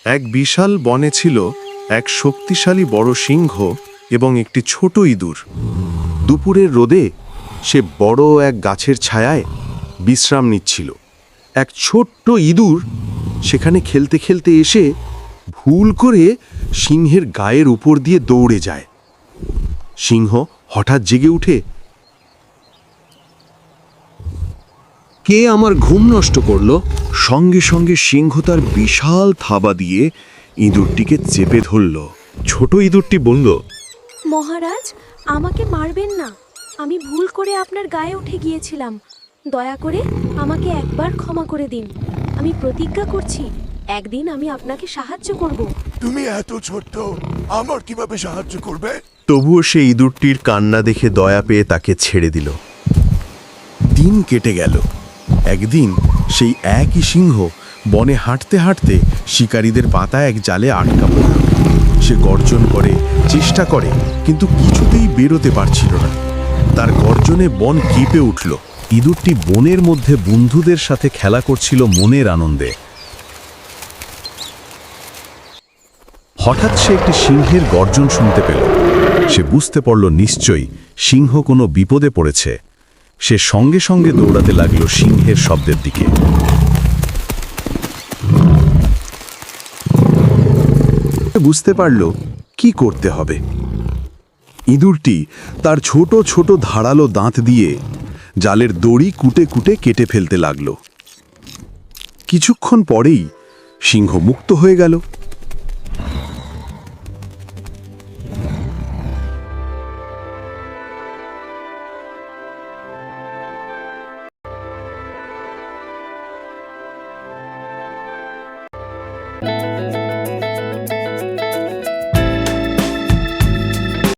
এক বিশাল বনে ছিল এক শক্তিশালী বড় সিংহ এবং একটি ছোট ইঁদুর। দুপুরের রোদে সে বড় এক গাছের ছায়ায় বিশ্রাম নিচ্ছিল। এক ছোট্ট ইঁদুর সেখানে খেলতে খেলতে এসে ভুল করে সিংহের গায়ের উপর দিয়ে দৌড়ে যায়। সিংহ হঠাৎ জেগে উঠে, কে আমার ঘুম নষ্ট করলো? সঙ্গে সঙ্গে সিংহ তার বিশাল থাবা দিয়ে ইঁদুরটিকে চেপে ধরল। ছোট ইঁদুরটি বলল, মহারাজ, আমাকে মারবেন না। আমি ভুল করে আপনার গায়ে উঠে গিয়েছিলাম। দয়া করে আমাকে একবার ক্ষমা করে দিন। আমি প্রতিজ্ঞা করছি একদিন আমি আপনাকে সাহায্য করব। তুমি এত ছোট্ট, আমার কিভাবে সাহায্য করবে? তবুও সে ইঁদুরটির কান্না দেখে দয়া পেয়ে তাকে ছেড়ে দিল। দিন কেটে গেল। একদিন সেই একই সিংহ বনে হাঁটতে হাঁটতে শিকারীদের পাতা এক জালে আটকা পড়ল। সে গর্জন করে, চেষ্টা করে, কিন্তু কিছুতেই বেরোতে পারছিল না। তার গর্জনে বন কেঁপে উঠল। ইঁদুরটি বনের মধ্যে বন্ধুদের সাথে খেলা করছিল মনের আনন্দে। হঠাৎ সে একটি সিংহের গর্জন শুনতে পেল। সে বুঝতে পারল নিশ্চয়ই সিংহ কোনো বিপদে পড়েছে। সে সঙ্গে সঙ্গে দৌড়াতে লাগলো সিংহের শব্দের দিকে। বুঝতে পারল কি করতে হবে। ইঁদুরটি তার ছোট ছোট ধারালো দাঁত দিয়ে জালের দড়ি কুটে কুটে কেটে ফেলতে লাগলো। কিছুক্ষণ পরেই সিংহ মুক্ত হয়ে গেল।